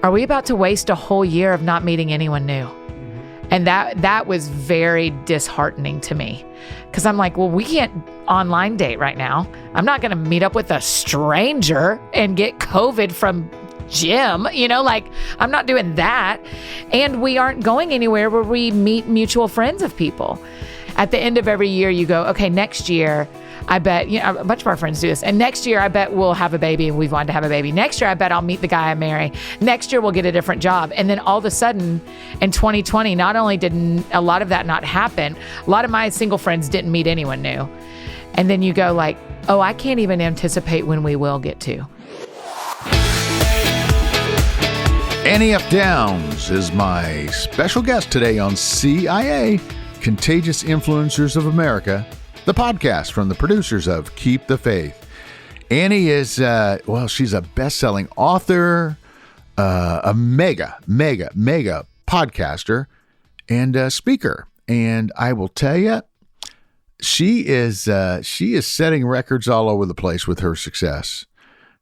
are we about to waste a whole year of not meeting anyone new? And that was very disheartening to me, because I'm like, well, we can't online date right now. I'm not going to meet up with a stranger and get COVID from Jim, I'm not doing that. And we aren't going anywhere where we meet mutual friends of people. At the end of every year, you go, okay, next year, I bet, a bunch of our friends do this. And next year, I bet we'll have a baby and we've wanted to have a baby. Next year, I bet I'll meet the guy I marry. Next year, we'll get a different job. And then all of a sudden, in 2020, not only did a lot of that not happen, a lot of my single friends didn't meet anyone new. And then you go like, oh, I can't even anticipate when we will get to. Annie F. Downs is my special guest today on CIA, Contagious Influencers of America, the podcast from the producers of Keep the Faith. Annie is, she's a best-selling author, a mega podcaster, and speaker. And I will tell you, she is setting records all over the place with her success.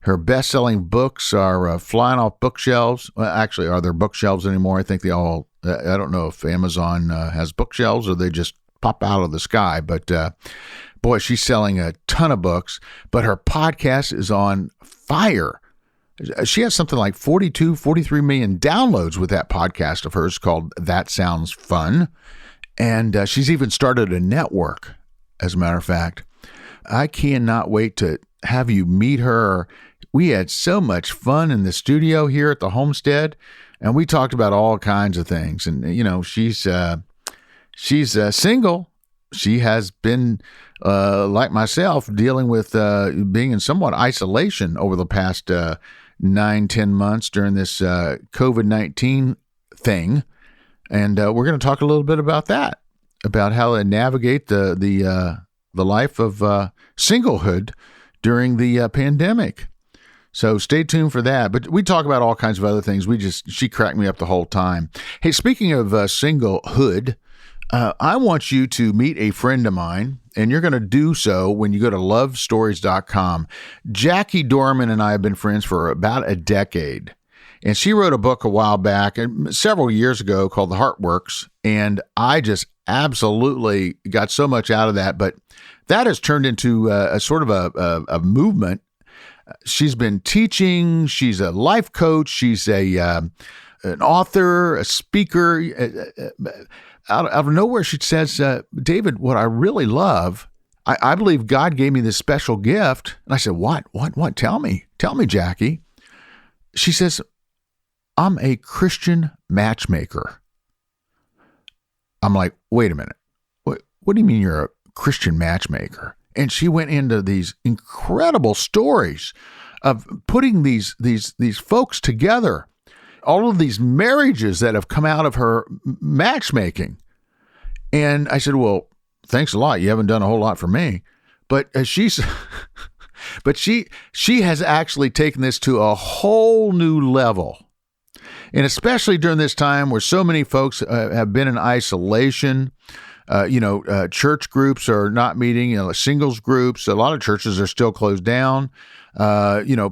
Her best-selling books are flying off bookshelves. Well, actually, are there bookshelves anymore? I think they all, I don't know if Amazon has bookshelves or they just pop out of the sky. But boy, she's selling a ton of books. But her podcast is on fire. She has something like 43 million downloads with that podcast of hers called That Sounds Fun. And she's even started a network, as a matter of fact. I cannot wait to have you meet her. We had so much fun in the studio here at the homestead, and we talked about all kinds of things. And, she's single. She has been, like myself, dealing with being in somewhat isolation over the past 9-10 months during this COVID-19 thing. And we're going to talk a little bit about that, about how to navigate the life of singlehood during the pandemic. So stay tuned for that. But we talk about all kinds of other things. She cracked me up the whole time. Hey, speaking of singlehood, I want you to meet a friend of mine, and you're going to do so when you go to lovestories.com. Jackie Dorman and I have been friends for about a decade. And she wrote a book a while back, several years ago, called The Heart Works. And I just absolutely got so much out of that. But that has turned into a sort of a movement. She's been teaching. She's a life coach. She's an author, a speaker. Out of nowhere, she says, David, what I really love, I believe God gave me this special gift. And I said, what? Tell me, Jackie. She says, I'm a Christian matchmaker. I'm like, wait a minute. What do you mean you're a Christian matchmaker? And she went into these incredible stories of putting these folks together, all of these marriages that have come out of her matchmaking. And I said, well, thanks a lot. You haven't done a whole lot for me. But she has actually taken this to a whole new level. And especially during this time where so many folks have been in isolation, church groups are not meeting, singles groups. A lot of churches are still closed down.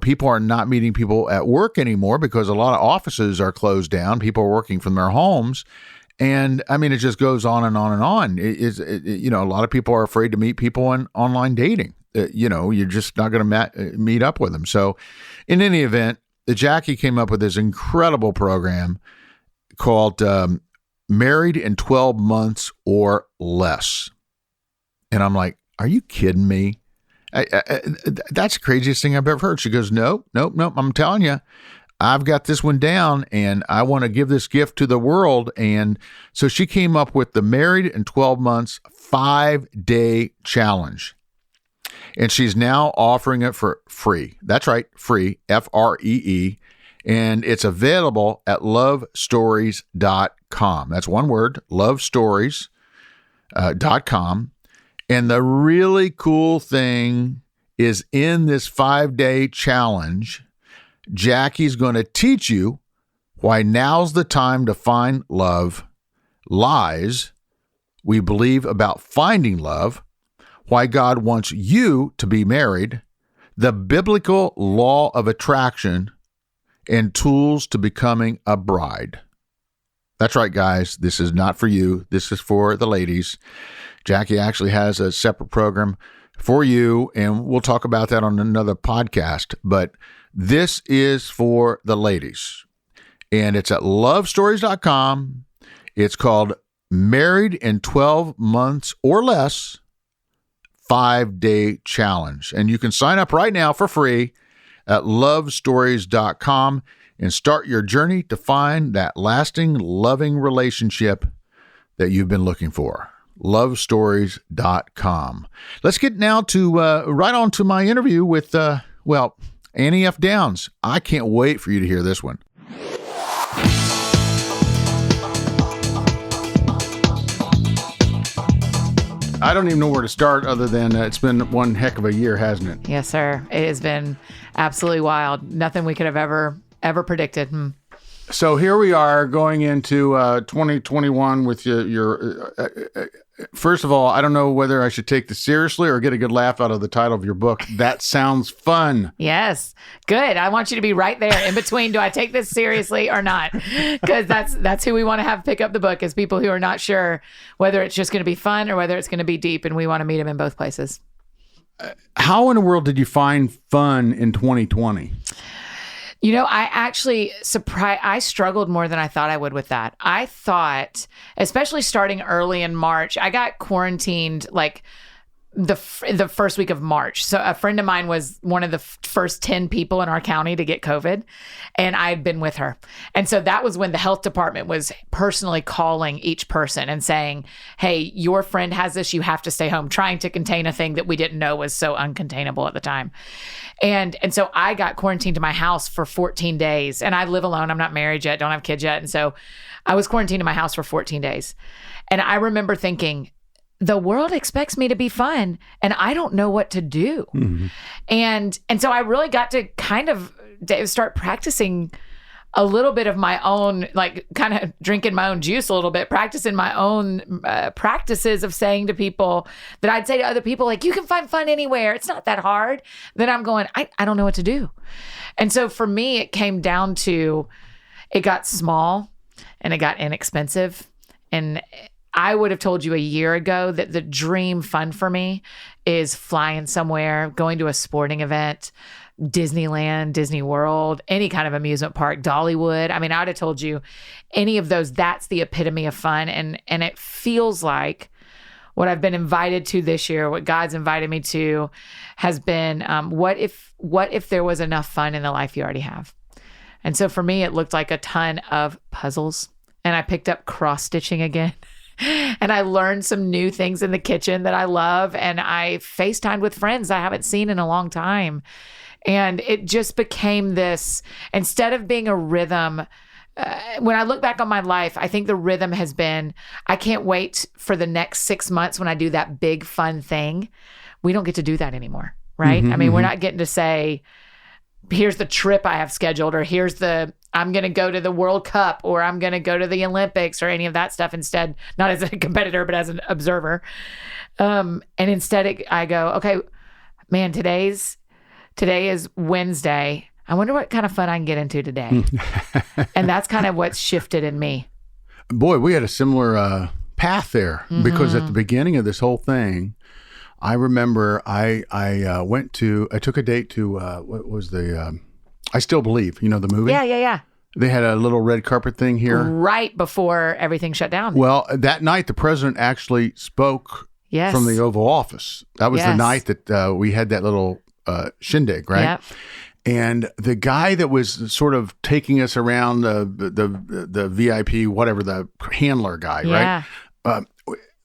People are not meeting people at work anymore because a lot of offices are closed down. People are working from their homes. And I mean, it just goes on and on and on. A lot of people are afraid to meet people on online dating. You're just not going to meet up with them. So in any event, Jackie came up with this incredible program called Married in 12 Months or Less. And I'm like, are you kidding me? That's the craziest thing I've ever heard. She goes, nope. I'm telling you, I've got this one down and I want to give this gift to the world. And so she came up with the Married in 12 Months 5-day challenge. And she's now offering it for free. That's right, free, Free. And it's available at lovestories.com. That's one word, lovestories.com. And the really cool thing is in this 5-day challenge, Jackie's going to teach you why now's the time to find love, lies we believe about finding love, why God wants you to be married, the biblical law of attraction, and tools to becoming a bride. That's right, guys. This is not for you. This is for the ladies. Jackie actually has a separate program for you, and we'll talk about that on another podcast. But this is for the ladies, and it's at lovestories.com. It's called Married in 12 Months or Less 5-Day Challenge. And you can sign up right now for free at lovestories.com and start your journey to find that lasting, loving relationship that you've been looking for. lovestories.com. Let's get now to right on to my interview with, Annie F. Downs. I can't wait for you to hear this one. I don't even know where to start other than it's been one heck of a year, hasn't it? Yes, sir. It has been absolutely wild. Nothing we could have ever predicted. So here we are going into 2021 with your first of all, I don't know whether I should take this seriously or get a good laugh out of the title of your book. That sounds fun. Yes. Good. I want you to be right there in between. Do I take this seriously or not? Because that's who we want to have pick up the book, is people who are not sure whether it's just going to be fun or whether it's going to be deep, and we want to meet them in both places. How in the world did you find fun in 2020? You know, I actually I struggled more than I thought I would with that. I thought, especially starting early in March, I got quarantined like the first week of March. So a friend of mine was one of the first 10 people in our county to get COVID, and I had been with her. And so that was when the health department was personally calling each person and saying, hey, your friend has this, you have to stay home, trying to contain a thing that we didn't know was so uncontainable at the time. And so I got quarantined to my house for 14 days, and I live alone. I'm not married yet, don't have kids yet. And so I was quarantined in my house for 14 days. And I remember thinking, the world expects me to be fun, and I don't know what to do. Mm-hmm. And so I really got to kind of start practicing a little bit of my own, like kind of drinking my own juice a little bit, practicing my own practices of saying to people that I'd say to other people, like, you can find fun anywhere. It's not that hard. Then I'm going, I don't know what to do. And so for me, it came down to, it got small and it got inexpensive. And I would have told you a year ago that the dream fun for me is flying somewhere, going to a sporting event, Disneyland, Disney World, any kind of amusement park, Dollywood. I mean, I would have told you any of those, that's the epitome of fun. And it feels like what I've been invited to this year, what God's invited me to, has been, what if there was enough fun in the life you already have? And so for me, it looked like a ton of puzzles, and I picked up cross-stitching again. And I learned some new things in the kitchen that I love. And I FaceTimed with friends I haven't seen in a long time. And it just became this, instead of being a rhythm, when I look back on my life, I think the rhythm has been, I can't wait for the next 6 months when I do that big fun thing. We don't get to do that anymore, right? Mm-hmm, I mean, we're not getting to say, here's the trip I have scheduled, or I'm going to go to the World Cup, or I'm going to go to the Olympics, or any of that stuff. Instead, not as a competitor, but as an observer. And instead I go, okay, man, today is Wednesday. I wonder what kind of fun I can get into today. And that's kind of what's shifted in me. Boy, we had a similar path there, because at the beginning of this whole thing, I remember I took a date to, what was the, I Still Believe, you know, the movie? Yeah. They had a little red carpet thing here. Right before everything shut down. Well, that night, the president actually spoke from the Oval Office. That was the night that we had that little shindig, right? Yep. And the guy that was sort of taking us around, the VIP, whatever, the handler guy, right?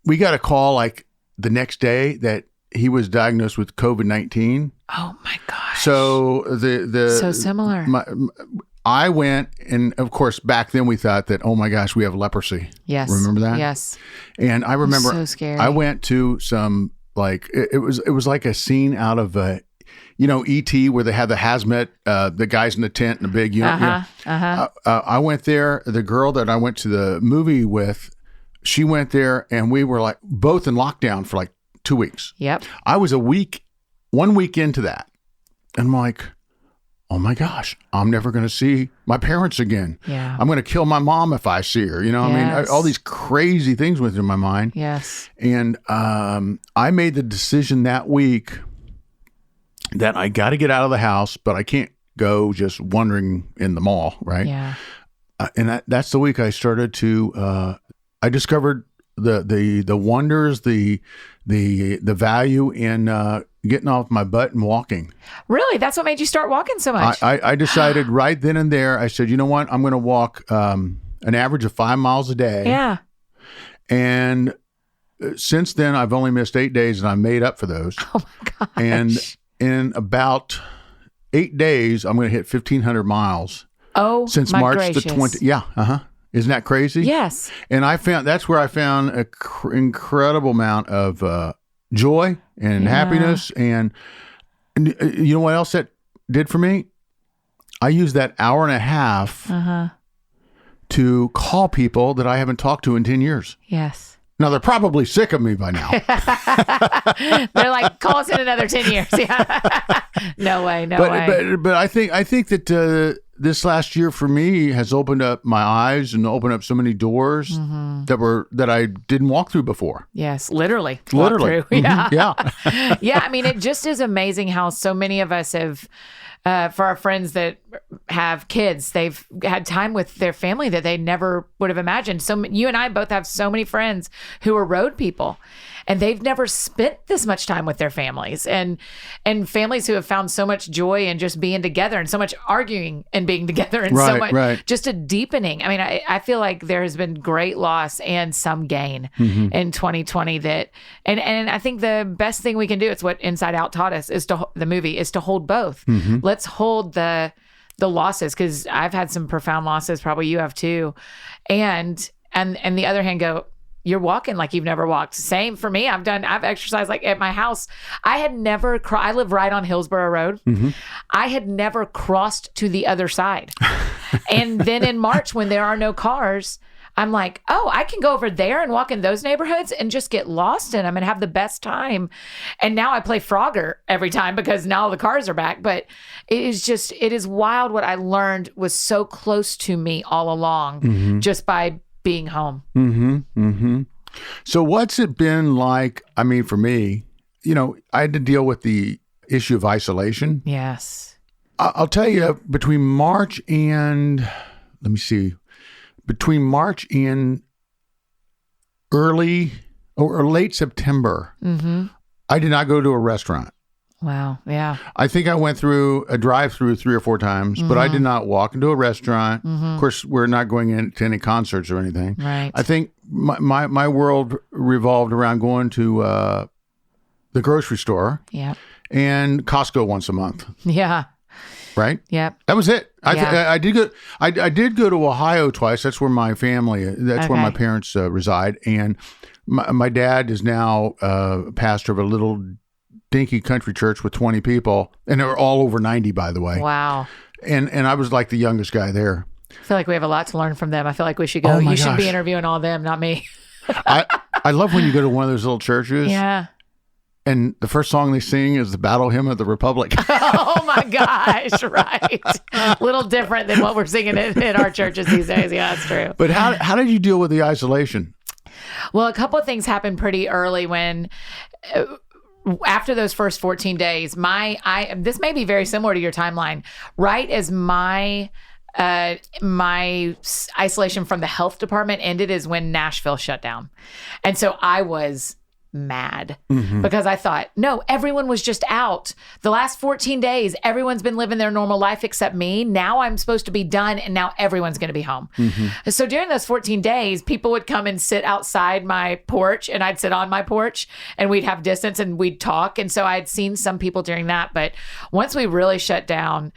We got a call like the next day that he was diagnosed with COVID-19. Oh my gosh! So so similar. I went, and of course back then we thought that, oh my gosh, we have leprosy. Yes, remember that? Yes. And I remember, so scary. I went to some, like, it was like a scene out of E.T., where they have the hazmat, the guys in the tent and the big unit. I went there. The girl that I went to the movie with, she went there, and we were like both in lockdown for like 2 weeks. Yep. I was 1 week into that, and I'm like, oh my gosh, I'm never going to see my parents again. Yeah. I'm going to kill my mom if I see her. I mean, all these crazy things went through my mind. Yes. And I made the decision that week that I got to get out of the house, but I can't go just wandering in the mall, right? Yeah. And that's the week I started to, I discovered the wonders, the value in getting off my butt and walking. Really? That's what made you start walking so much? I decided right then and there, I said, you know what? I'm going to walk an average of 5 miles a day. Yeah. And since then, I've only missed 8 days, and I made up for those. Oh my gosh. And in about 8 days, I'm going to hit 1,500 miles. Oh, since my March gracious. the 20th. Yeah. Isn't that crazy? Yes. And that's where I found an incredible amount of joy and happiness. And you know what else that did for me? I used that hour and a half to call people that I haven't talked to in 10 years. Yes. Now, they're probably sick of me by now. They're like, call us in another 10 years. Yeah. No way. But I think that this last year for me has opened up my eyes and opened up so many doors that I didn't walk through before. Yes, literally. Literally. Walk through. Yeah. Yeah. Yeah. I mean, it just is amazing how so many of us have, for our friends that have kids, they've had time with their family that they never would have imagined. So you and I both have so many friends who are road people, and they've never spent this much time with their families, and families who have found so much joy in just being together, and so much arguing and being together, and so much just a deepening. I mean, I feel like there has been great loss and some gain in 2020 that, and I think the best thing we can do, it's what Inside Out taught us, the movie is to hold both. Let's hold the losses, because I've had some profound losses, probably you have too, and the other hand, go, you're walking like you've never walked. Same for me. I've exercised like at my house. I had never I live right on Hillsborough Road. I had never crossed to the other side. And then in March, when there are no cars, I'm like, oh, I can go over there and walk in those neighborhoods and just get lost in them and have the best time. And now I play Frogger every time because now the cars are back. But it is wild what I learned was so close to me all along just by being home. So what's it been like? I mean, for me, I had to deal with the issue of isolation. Yes. I'll tell you, between March and early or late September, I did not go to a restaurant. Wow. Yeah. I think I went through a drive-through 3 or 4 times, but I did not walk into a restaurant. Of course, we're not going into any concerts or anything. Right. I think my world revolved around going to the grocery store and Costco once a month. Yeah. Right? Yep. That was it. I did go. I did go to Ohio twice. That's where my family. That's where my parents reside. And my dad is now pastor of a little dinky country church with 20 people, and they're all over 90, by the way. Wow. And I was like the youngest guy there. I feel like we have a lot to learn from them. I feel like we should go. You should be interviewing all them, not me. I love when you go to one of those little churches. Yeah. And the first song they sing is the Battle Hymn of the Republic. Oh my gosh, right. A little different than what we're singing in our churches these days. Yeah, that's true. But how did you deal with the isolation? Well, a couple of things happened pretty early when... after those first 14 days, this may be very similar to your timeline. Right as my isolation from the health department ended is when Nashville shut down. And so I was mad because I thought, no, everyone was just out. The last 14 days, everyone's been living their normal life except me. Now I'm supposed to be done, and now everyone's going to be home. So during those 14 days, people would come and sit outside my porch, and I'd sit on my porch, and we'd have distance and we'd talk. And so I'd seen some people during that. But once we really shut down,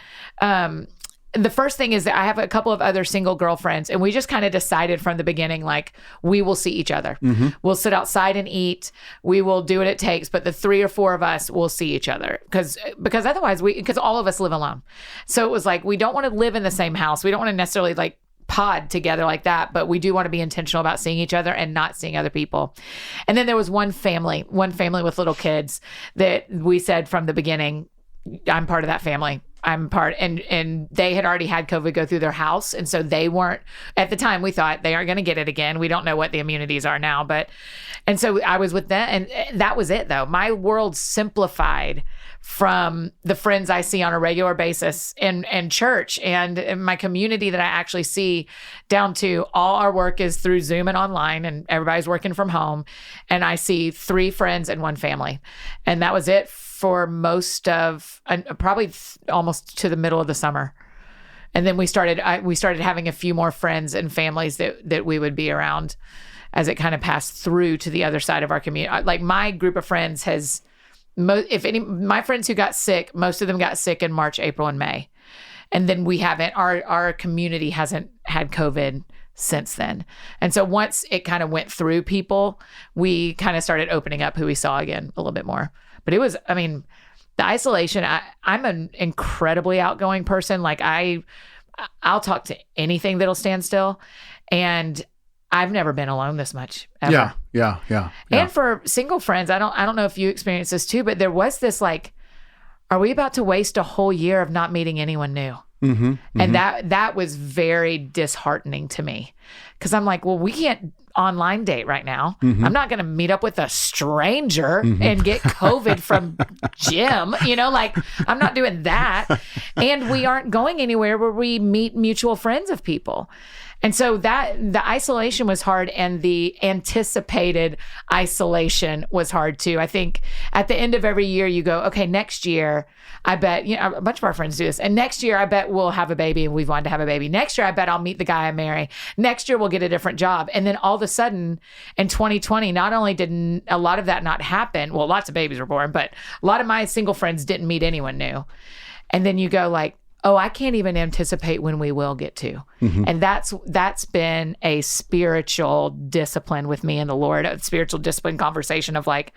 the first thing is that I have a couple of other single girlfriends, and we just kind of decided from the beginning, like, we will see each other. We'll sit outside and eat. We will do what it takes, but the 3 or 4 of us will see each other because otherwise because all of us live alone. So it was like, we don't want to live in the same house. We don't want to necessarily like pod together like that, but we do want to be intentional about seeing each other and not seeing other people. And then there was one family with little kids that we said from the beginning, I'm part of that family. And they had already had COVID go through their house. And so they weren't, at the time we thought they aren't going to get it again. We don't know what the immunities are now, and so I was with them, and that was it though. My world simplified from the friends I see on a regular basis in church and in my community that I actually see, down to all our work is through Zoom and online, and everybody's working from home. And I see 3 friends and 1 family. And that was it for most of, probably almost to the middle of the summer. And then we started having a few more friends and families that we would be around as it kind of passed through to the other side of our community. Like my group of friends has, my friends who got sick, most of them got sick in March, April, and May. And then we haven't, our community hasn't had COVID since then. And so once it kind of went through people, we kind of started opening up who we saw again a little bit more. But it was, the isolation, I'm an incredibly outgoing person. Like I'll talk to anything that'll stand still. And I've never been alone this much ever. Yeah. And for single friends, I don't know if you experienced this too, but there was this like, are we about to waste a whole year of not meeting anyone new? Mm-hmm, and that was very disheartening to me, because I'm like, well, we can't online date right now. I'm not going to meet up with a stranger and get COVID from Jim, like I'm not doing that. And we aren't going anywhere where we meet mutual friends of people. And so that the isolation was hard, and the anticipated isolation was hard too. I think at the end of every year you go, okay, next year, I bet, a bunch of our friends do this. And next year, I bet we'll have a baby, and we've wanted to have a baby. Next year, I bet I'll meet the guy I marry. Next year, we'll get a different job. And then all of a sudden in 2020, not only did a lot of that not happen, well, lots of babies were born, but a lot of my single friends didn't meet anyone new. And then you go like, oh, I can't even anticipate when we will get to. And that's been a spiritual discipline with me and the Lord, a spiritual discipline conversation of like,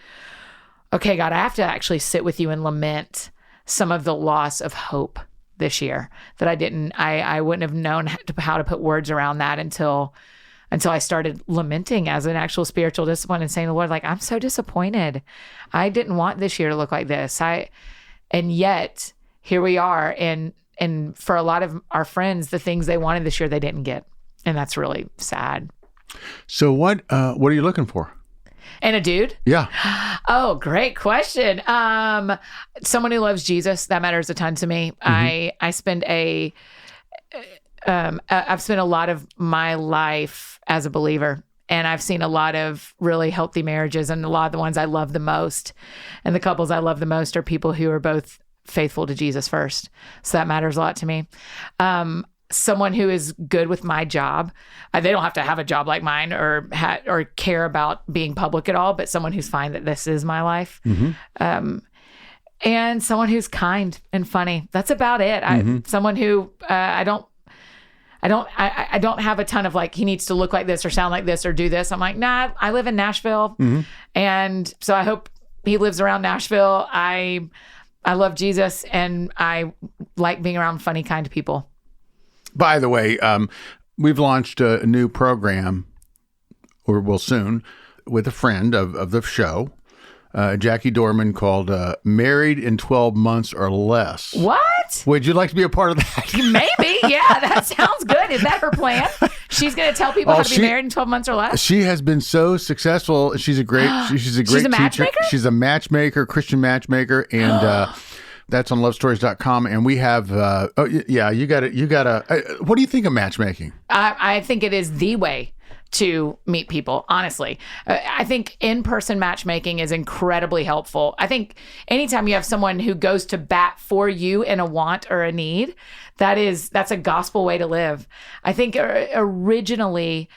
okay, God, I have to actually sit with you and lament some of the loss of hope this year that I wouldn't have known how to put words around that until I started lamenting as an actual spiritual discipline and saying to the Lord, like, I'm so disappointed. I didn't want this year to look like this. And yet here we are. And for a lot of our friends, the things they wanted this year, they didn't get. And that's really sad. So what are you looking for? And a dude? Yeah. Oh, great question. Someone who loves Jesus, that matters a ton to me. I've spent a lot of my life as a believer, and I've seen a lot of really healthy marriages, and a lot of the ones I love the most and the couples I love the most are people who are both faithful to Jesus first. So that matters a lot to me. Someone who is good with my job. They don't have to have a job like mine or care about being public at all, but someone who's fine that this is my life. And someone who's kind and funny. That's about it. Someone who I don't have a ton of like, he needs to look like this or sound like this or do this. I'm like, nah, I live in Nashville. And so I hope he lives around Nashville. I love Jesus, and I like being around funny, kind people. By the way, we've launched a new program, or will soon, with a friend of the show, Jackie Dorman, called Married in 12 Months or Less. What? Would you like to be a part of that? Maybe. Yeah, that sounds good. Is that her plan? She's going to tell people how to be married in 12 months or less? She has been so successful. She's a great teacher. Matchmaker? She's a matchmaker, Christian matchmaker, and that's on lovestories.com. And we have, you got to, what do you think of matchmaking? I think it is the way to meet people, honestly. I think in-person matchmaking is incredibly helpful. I think anytime you have someone who goes to bat for you in a want or a need, that's a gospel way to live. I think originally,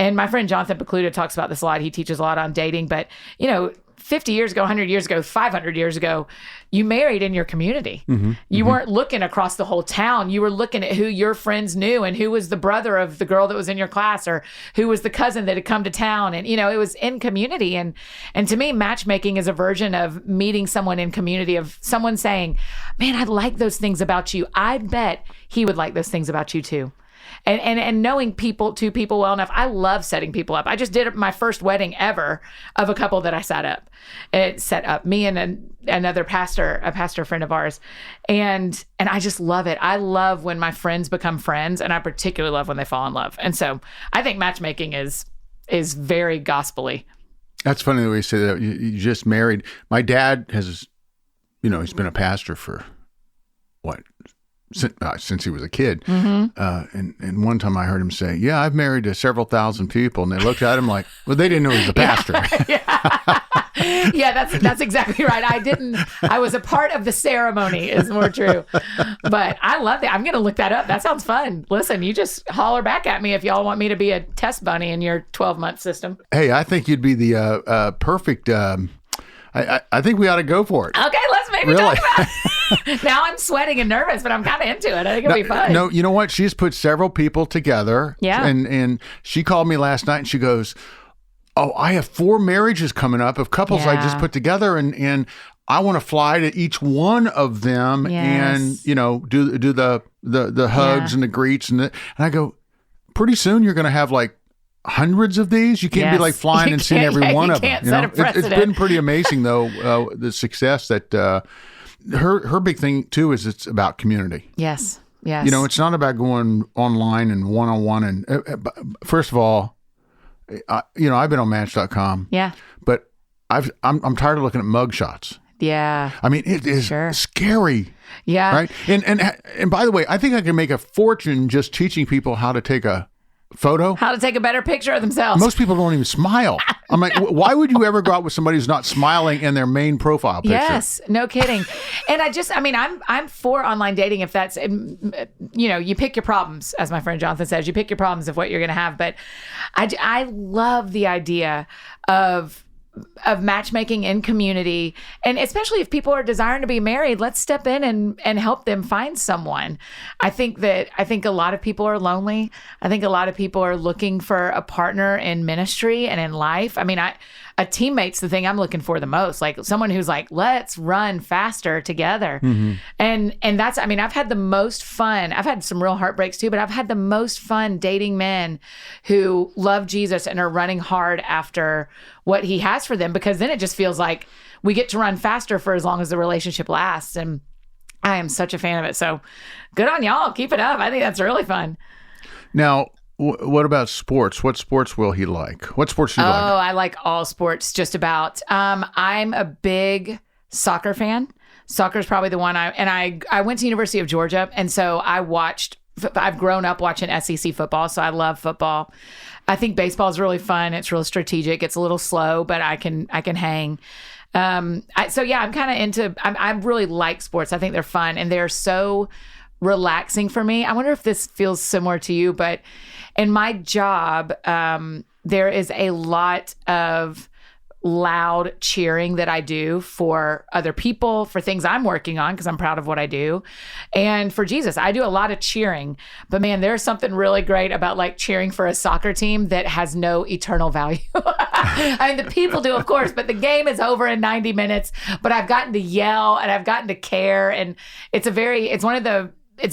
and my friend Jonathan Pecluda talks about this a lot, he teaches a lot on dating, but 50 years ago, 100 years ago, 500 years ago, you married in your community. You weren't looking across the whole town. You were looking at who your friends knew and who was the brother of the girl that was in your class, or who was the cousin that had come to town. And, it was in community. And to me, matchmaking is a version of meeting someone in community, of someone saying, man, I like those things about you. I bet he would like those things about you too. and knowing two people well enough. I love setting people up. I just did my first wedding ever of a couple that I set up, me and another pastor, a pastor friend of ours. And I just love it. I love when my friends become friends, and I particularly love when they fall in love. And so I think matchmaking is very gospel-y. That's funny the way you say that. You just married. My dad has, he's been a pastor for since he was a kid. And one time I heard him say, "Yeah, I've married several thousand people," and they looked at him like, "Well, they didn't know he was a pastor." Yeah, that's exactly right. I was a part of the ceremony, is more true. But I love that. I'm going to look that up. That sounds fun. Listen, you just holler back at me if y'all want me to be a test bunny in your 12-month system. Hey, I think you'd be the perfect. I think we ought to go for it. Okay, let's maybe talk about it. Now I'm sweating and nervous, but I'm kind of into it. I think it'll be fun. No, you know what? She's put several people together. Yeah. And she called me last night and she goes, "Oh, I have 4 marriages coming up of couples I just put together, and I want to fly to each one of them and do the hugs and the greets and I go, pretty soon you're going to have like hundreds of these. You can't be like flying and seeing every one of them. It's been pretty amazing though, the success that her big thing too is it's about community. Yes. It's not about going online and one-on-one. And first of all, I've been on Match.com. Yeah. But I'm tired of looking at mug shots. Yeah. I mean, it is scary. Yeah. Right. And by the way, I think I can make a fortune just teaching people how to take a photo. How to take a better picture of themselves. Most people don't even smile. I'm like, why would you ever go out with somebody who's not smiling in their main profile picture? Yes, no kidding. And I'm for online dating if that's, you pick your problems, as my friend Jonathan says, you pick your problems of what you're going to have. But I love the idea of matchmaking in community, and especially if people are desiring to be married, let's step in and help them find someone. I think a lot of people are lonely. I think a lot of people are looking for a partner in ministry and in life. I mean, a teammate's the thing I'm looking for the most, like someone who's like, let's run faster together. Mm-hmm. And that's, I've had the most fun. I've had some real heartbreaks too, but I've had the most fun dating men who love Jesus and are running hard after what he has for them, because then it just feels like we get to run faster for as long as the relationship lasts. And I am such a fan of it. So good on y'all. Keep it up. I think that's really fun. Now, what about sports? What sports will he like? What sports do you like? Oh, I like all sports, just about. I'm a big soccer fan. Soccer is probably the one I went to University of Georgia, and so I've grown up watching SEC football, so I love football. I think baseball is really fun. It's real strategic. It's a little slow, but I can hang. I'm kind of into. I really like sports. I think they're fun and they're so relaxing for me. I wonder if this feels similar to you, but in my job, there is a lot of loud cheering that I do for other people, for things I'm working on, because I'm proud of what I do. And for Jesus, I do a lot of cheering. But man, there's something really great about like cheering for a soccer team that has no eternal value. The people do, of course, but the game is over in 90 minutes. But I've gotten to yell and I've gotten to care. And it's a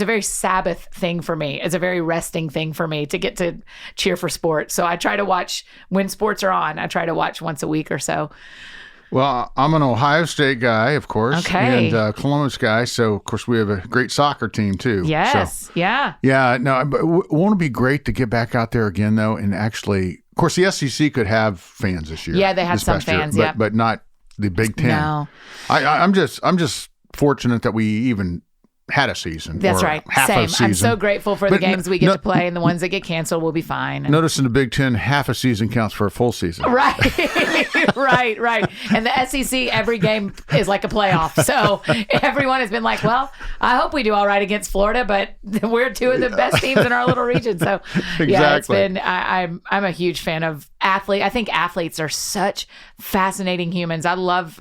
very Sabbath thing for me. It's a very resting thing for me to get to cheer for sports. So I try to watch when sports are on. I try to watch once a week or so. Well, I'm an Ohio State guy, of course, and Columbus guy. So, of course, we have a great soccer team, too. Yes, so, yeah. Yeah, no, but won't it be great to get back out there again, though, and actually, of course, the SEC could have fans this year. Yeah, they have some fans, but not the Big Ten. No. I'm just fortunate that we even had a season. That's right. Half Same. a season. I'm so grateful for the games we get to play, and the ones that get canceled will be fine. Notice in the Big Ten, half a season counts for a full season. Right. right. And the SEC, every game is like a playoff. So everyone has been like, well, I hope we do all right against Florida, but we're two of the best teams in our little region. So yeah, it's been, I'm a huge fan of athletes. I think athletes are such fascinating humans. I love,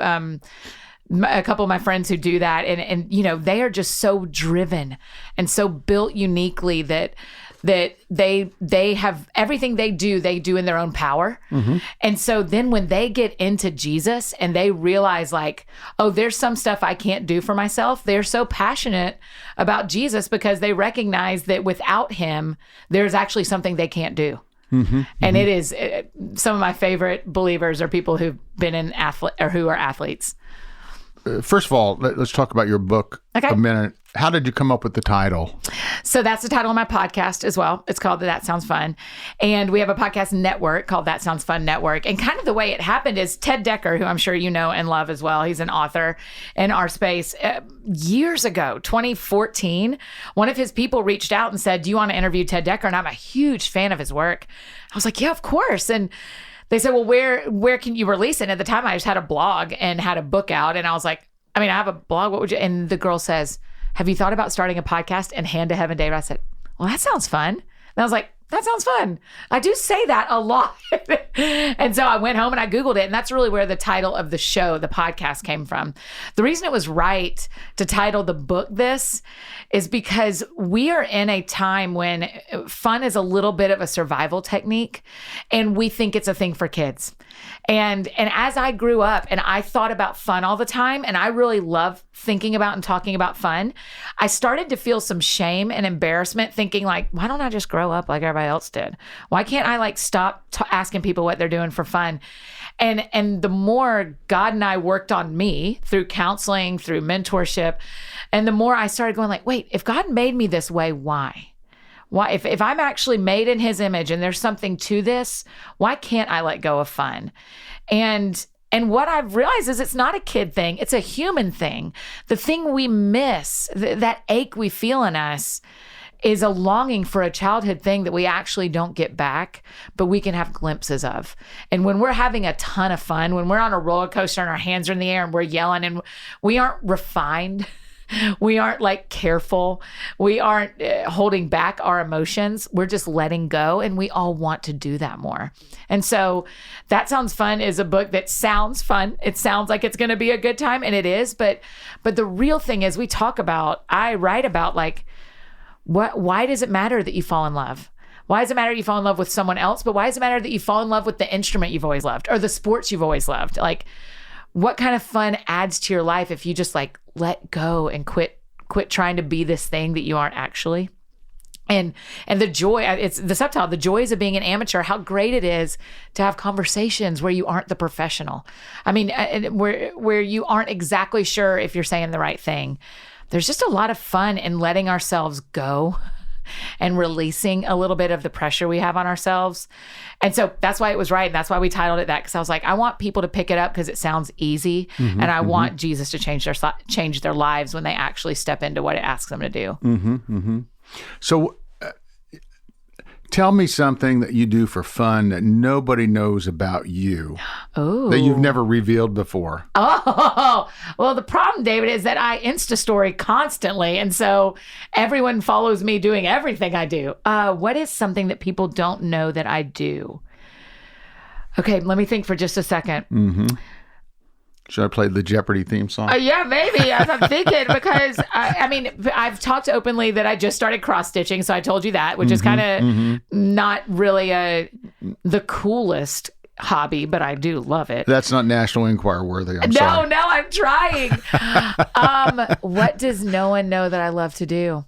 a couple of my friends who do that, and they are just so driven and so built uniquely that that they have everything they do in their own power. And so then when they get into Jesus and they realize like, oh, there's some stuff I can't do for myself, they're so passionate about Jesus because they recognize that without him, there's actually something they can't do. And it is some of my favorite believers are people who've been in who are athletes. First of all, let's talk about your book a minute. How did you come up with the title? So that's the title of my podcast as well. It's called That Sounds Fun. And we have a podcast network called That Sounds Fun Network. And kind of the way it happened is Ted Decker, who I'm sure you know and love as well. He's an author in our space. Years ago, 2014, one of his people reached out and said, do you want to interview Ted Decker? And I'm a huge fan of his work. I was like, yeah, of course. And they said, well, where can you release it? And at the time, I just had a blog and had a book out. And I was like, I mean, I have a blog. What would you? And the girl says, have you thought about starting a podcast? And Hand to Heaven David, I said, well, that sounds fun. And I was like, that sounds fun. I do say that a lot. And so I went home and I Googled it. And that's really where the title of the show, the podcast, came from. The reason it was right to title the book this is because we are in a time when fun is a little bit of a survival technique. And we think it's a thing for kids. And as I grew up and I thought about fun all the time, and I really love thinking about and talking about fun, I started to feel some shame and embarrassment thinking like, why don't I just grow up like everybody else did? Why can't I like stop asking people what they're doing for fun? And the more God and I worked on me through counseling, through mentorship, and the more I started going like, wait, if God made me this way, why? Why, if I'm actually made in his image and there's something to this, why can't I let go of fun? And what I've realized is it's not a kid thing. It's a human thing. The thing we miss, that ache we feel in us, is a longing for a childhood thing that we actually don't get back, but we can have glimpses of. And when we're having a ton of fun, when we're on a roller coaster and our hands are in the air and we're yelling and we aren't refined, we aren't like careful. We aren't holding back our emotions. We're just letting go. And we all want to do that more. And so That Sounds Fun is a book that sounds fun. It sounds like it's going to be a good time. And it is. But the real thing is I write about like, why does it matter that you fall in love? Why does it matter you fall in love with someone else? But why does it matter that you fall in love with the instrument you've always loved or the sports you've always loved? Like, what kind of fun adds to your life if you just like let go and quit trying to be this thing that you aren't actually? And the joy, it's the subtitle, The Joys of Being an Amateur, how great it is to have conversations where you aren't the professional. I mean, where you aren't exactly sure if you're saying the right thing. There's just a lot of fun in letting ourselves go and releasing a little bit of the pressure we have on ourselves. And so that's why it was right. And that's why we titled it that, because I was like, I want people to pick it up because it sounds easy. And I want Jesus to change their lives when they actually step into what it asks them to do. So tell me something that you do for fun that nobody knows about you. Oh. That you've never revealed before. Oh, well, the problem, David, is that I Insta story constantly. And so everyone follows me doing everything I do. What is something that people don't know that I do? Okay, let me think for just a second. Should I play the Jeopardy theme song? Yeah, maybe. As I'm thinking, because I mean, I've talked openly that I just started cross stitching, so I told you that, which is kind of not really the coolest hobby, but I do love it. That's not National Enquirer worthy. I'm sorry. No, I'm trying. What does no one know that I love to do?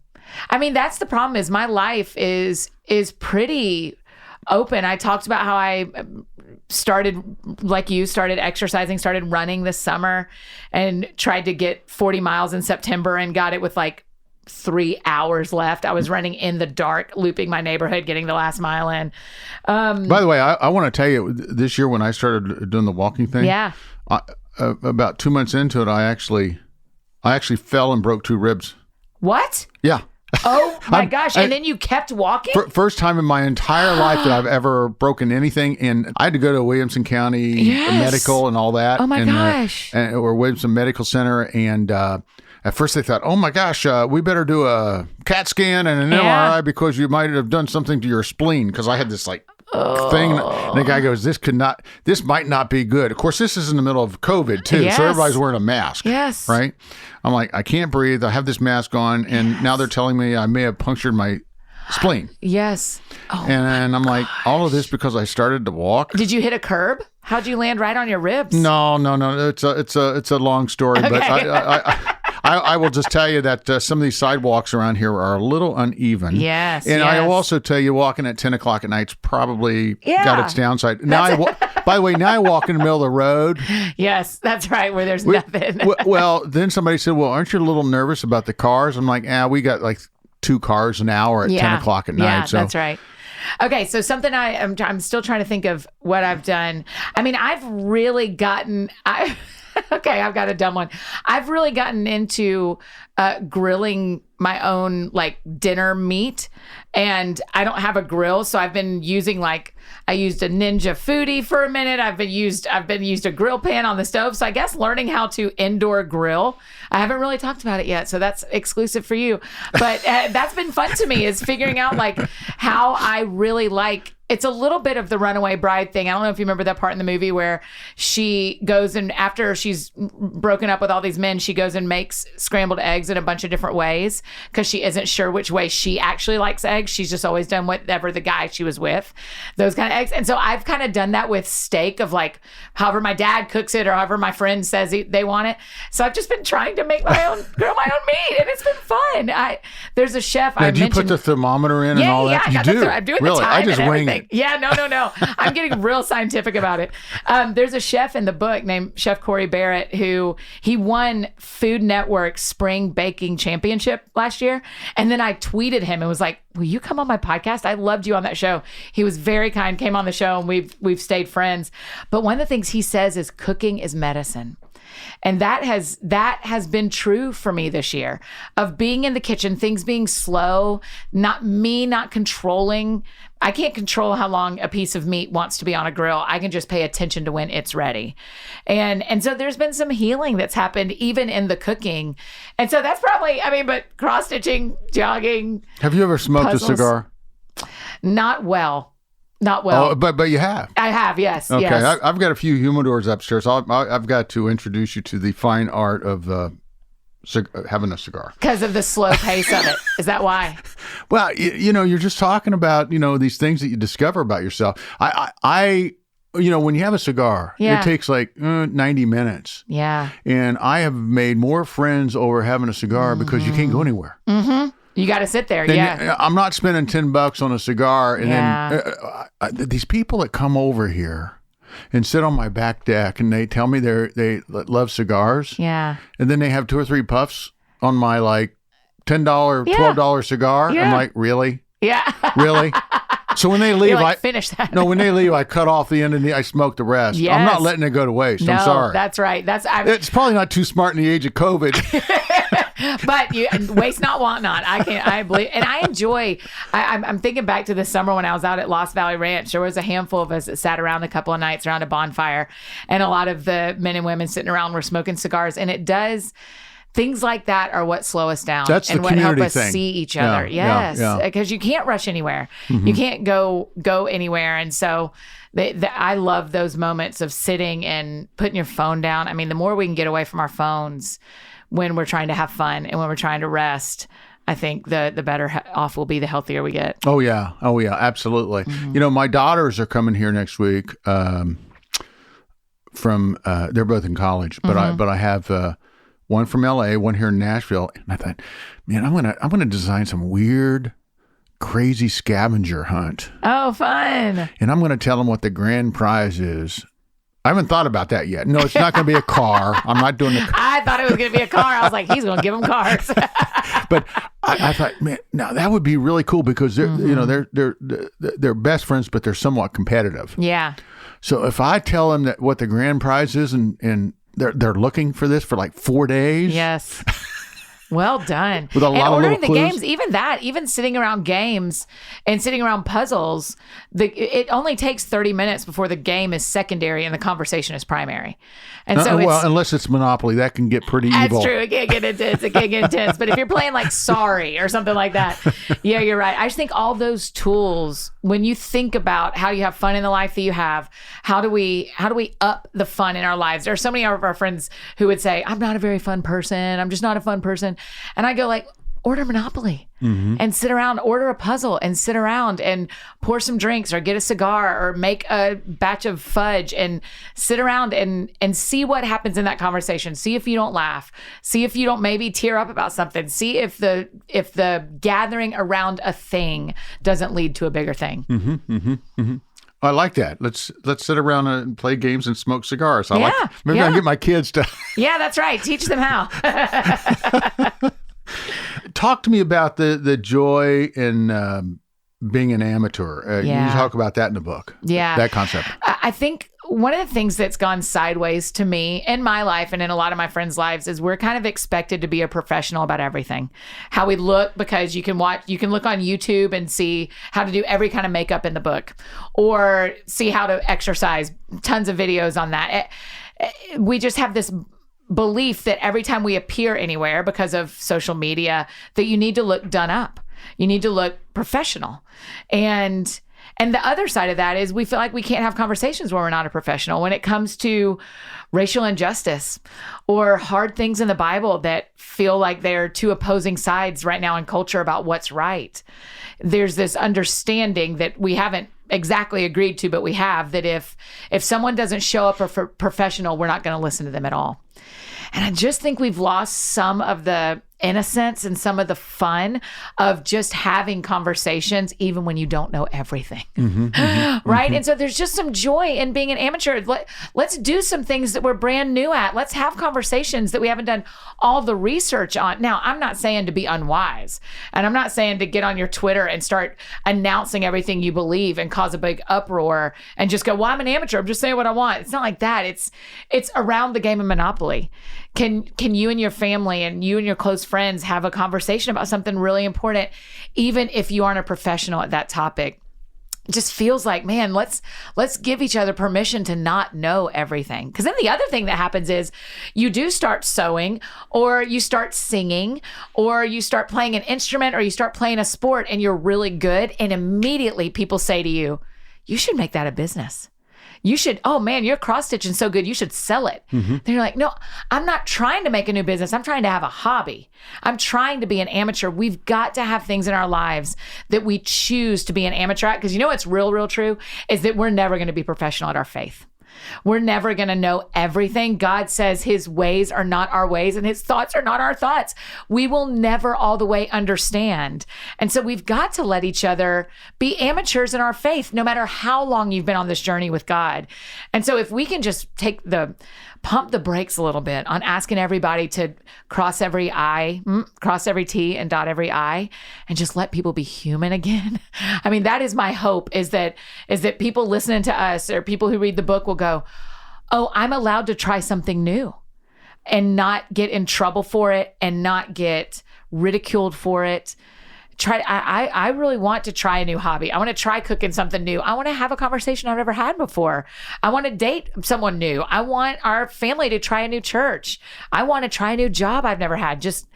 I mean, that's the problem. Is my life is pretty open. I talked about how I started exercising, started running this summer, and tried to get 40 miles in September and got it with like 3 hours left. I was running in the dark, looping my neighborhood, getting the last mile in. By the way, I want to tell you, this year when I started doing the walking thing, about 2 months into it, I actually fell and broke 2 ribs. What? Yeah. Oh my gosh. And then you kept walking? First time in my entire life that I've ever broken anything. And I had to go to Williamson County Medical and all that. Oh my gosh. Or Williamson Medical Center. And at first they thought, oh my gosh, we better do a CAT scan and an MRI because you might have done something to your spleen. Because I had this like thing. And the guy goes, this might not be good. Of course, this is in the middle of COVID too. So everybody's wearing a mask. Yes. Right? I'm like, I can't breathe. I have this mask on. And now they're telling me I may have punctured my spleen. Yes. Oh, And I'm like, all of this because I started to walk. did you hit a curb? How'd you land right on your ribs? No. It's a long story, Okay. but I will just tell you that some of these sidewalks around here are a little uneven. Yes. And yes. I will also tell you, walking at 10 o'clock at night's probably got its downside. Now, by the way, now I walk in the middle of the road. Yes, that's right, where there's nothing. Well, then somebody said, well, aren't you a little nervous about the cars? I'm like, we got like 2 cars an hour at 10 o'clock at night. Yeah, so that's right. Okay, so something I'm still trying to think of what I've done. I mean, I've really gotten okay, I've got a dumb one. I've really gotten into grilling my own like dinner meat, and I don't have a grill, so I've been using I used a Ninja Foodie for a minute. I've been used a grill pan on the stove. So I guess learning how to indoor grill. I haven't really talked about it yet, so that's exclusive for you. But that's been fun to me, is figuring out like how I really like. It's a little bit of the runaway bride thing. I don't know if you remember that part in the movie where she goes and after she's broken up with all these men, she goes and makes scrambled eggs in a bunch of different ways because she isn't sure which way she actually likes eggs. She's just always done whatever the guy she was with, those kind of eggs. And so I've kind of done that with steak, of like however my dad cooks it or however my friend says they want it. So I've just been trying to make grill my own meat, and it's been fun. There's a chef. Now, do you put the thermometer in and all that? Yeah, you do. I'm doing really? the time I just and wing everything. it. Yeah, no. I'm getting real scientific about it. There's a chef in the book named Chef Corey Barrett who he won Food Network's Spring Baking Championship last year. And then I tweeted him and was like, will you come on my podcast? I loved you on that show. He was very kind, came on the show, and we've stayed friends. But one of the things he says is cooking is medicine. And that has been true for me this year, of being in the kitchen, things being slow, not controlling. I can't control how long a piece of meat wants to be on a grill. I can just pay attention to when it's ready. And so there's been some healing that's happened even in the cooking. And so that's probably, but cross-stitching, jogging. Have you ever smoked puzzles. a cigar? Not well. Oh, but you have. I have, yes. Okay, yes. I've got a few humidors upstairs. I've got to introduce you to the fine art of having a cigar. Because of the slow pace of it. Is that why? Well, you're just talking about, these things that you discover about yourself. I when you have a cigar, it takes like 90 minutes. Yeah. And I have made more friends over having a cigar because you can't go anywhere. Mm-hmm. You got to sit there. Yeah. I'm not spending $10 on a cigar. And then these people that come over here and sit on my back deck and they tell me they love cigars. Yeah. And then they have 2 or 3 puffs on my like $10, $12 cigar. Yeah. I'm like, really? Yeah. Really? So when they leave, I finish that. No, when they leave, I cut off the end and I smoke the rest. Yes. I'm not letting it go to waste. No, I'm sorry. That's right. It's probably not too smart in the age of COVID. But you waste not, want not. I believe, and I enjoy. I'm thinking back to the summer when I was out at Lost Valley Ranch. There was a handful of us that sat around a couple of nights around a bonfire, and a lot of the men and women sitting around were smoking cigars. And it does. Things like that are what slow us down. That's and the what help us thing. see each other. Yes, because you can't rush anywhere. Mm-hmm. You can't go anywhere, and so. I love those moments of sitting and putting your phone down. I mean, the more we can get away from our phones when we're trying to have fun and when we're trying to rest, I think the better off we'll be, the healthier we get. Oh, yeah. Absolutely. Mm-hmm. My daughters are coming here next week from, they're both in college, but I have one from LA, one here in Nashville. And I thought, man, I'm gonna design some weird, crazy scavenger hunt. Oh, fun. And I'm going to tell them what the grand prize is. I haven't thought about that yet. No, it's not going to be a car. I'm not doing the car. I thought it was going to be a car. I was like, he's going to give them cars. But I thought, man, now that would be really cool because they're they're best friends, but they're somewhat competitive. Yeah. So if I tell them that what the grand prize is and they're looking for this for like 4 days. Yes. Well done. With a lot of ordering little the clues. games, even sitting around games and sitting around puzzles, it only takes 30 minutes before the game is secondary and the conversation is primary. And so unless it's Monopoly, that can get pretty evil. That's true. It can get intense. But if you're playing like Sorry or something like that, yeah, you're right. I just think all those tools, when you think about how you have fun in the life that you have, how do we up the fun in our lives? There are so many of our friends who would say, I'm not a very fun person. I'm just not a fun person. And I go like, order Monopoly and sit around, order a puzzle and sit around and pour some drinks or get a cigar or make a batch of fudge and sit around and see what happens in that conversation. See if you don't laugh. See if you don't maybe tear up about something. See if the gathering around a thing doesn't lead to a bigger thing. I like that. Let's sit around and play games and smoke cigars. Maybe I can get my kids to. Yeah, that's right. Teach them how. Talk to me about the joy in being an amateur. You talk about that in the book. Yeah. That concept. I think one of the things that's gone sideways to me in my life and in a lot of my friends' lives is we're kind of expected to be a professional about everything. How we look, because you can look on YouTube and see how to do every kind of makeup in the book, or see how to exercise, tons of videos on that. We just have this belief that every time we appear anywhere because of social media, that you need to look done up. You need to look professional. And the other side of that is we feel like we can't have conversations where we're not a professional. When it comes to racial injustice or hard things in the Bible that feel like they're two opposing sides right now in culture about what's right, there's this understanding that we haven't exactly agreed to, but we have, that if someone doesn't show up as a professional, we're not going to listen to them at all. And I just think we've lost some of the innocence and some of the fun of just having conversations, even when you don't know everything. Right? And so there's just some joy in being an amateur. Let's do some things that we're brand new at. Let's have conversations that we haven't done all the research on. Now, I'm not saying to be unwise, and I'm not saying to get on your Twitter and start announcing everything you believe and cause a big uproar and just go, well, I'm an amateur, I'm just saying what I want. It's not like that. It's around the game of Monopoly. Can you and your family and you and your close friends have a conversation about something really important, even if you aren't a professional at that topic? It just feels like, man, let's give each other permission to not know everything. Because then the other thing that happens is you do start sewing, or you start singing, or you start playing an instrument, or you start playing a sport and you're really good. And immediately people say to you, you should make that a business. You should, oh man, your cross stitching so good, you should sell it. Then you're like, no, I'm not trying to make a new business. I'm trying to have a hobby. I'm trying to be an amateur. We've got to have things in our lives that we choose to be an amateur at. Because you know what's real true is that we're never going to be professional at our faith. We're never going to know everything. God says his ways are not our ways and his thoughts are not our thoughts. We will never all the way understand. And so we've got to let each other be amateurs in our faith, no matter how long you've been on this journey with God. And so if we can just pump the brakes a little bit on asking everybody to cross every T and dot every I, and just let people be human again. I mean, that is my hope, is that people listening to us or people who read the book will go, oh, I'm allowed to try something new and not get in trouble for it and not get ridiculed for it. I really want to try a new hobby. I want to try cooking something new. I want to have a conversation I've never had before. I want to date someone new. I want our family to try a new church. I want to try a new job I've never had. Just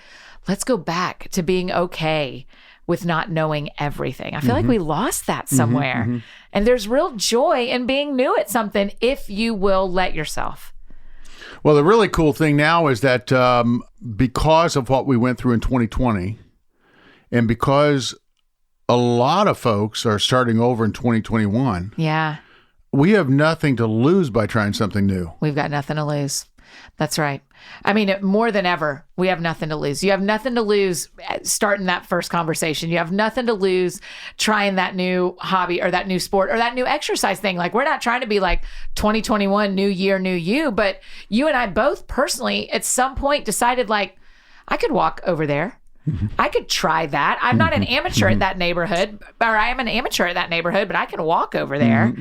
let's go back to being okay with not knowing everything. I feel like we lost that somewhere. And there's real joy in being new at something if you will let yourself. Well, the really cool thing now is that because of what we went through in 2020, and because a lot of folks are starting over in 2021, we have nothing to lose by trying something new. We've got nothing to lose. That's right. I mean, more than ever, we have nothing to lose. You have nothing to lose starting that first conversation. You have nothing to lose trying that new hobby or that new sport or that new exercise thing. Like, we're not trying to be like 2021, new year, new you, but you and I both personally at some point decided, like, I could walk over there. I could try that. I'm not an amateur at that neighborhood, or I am an amateur at that neighborhood, but I can walk over there.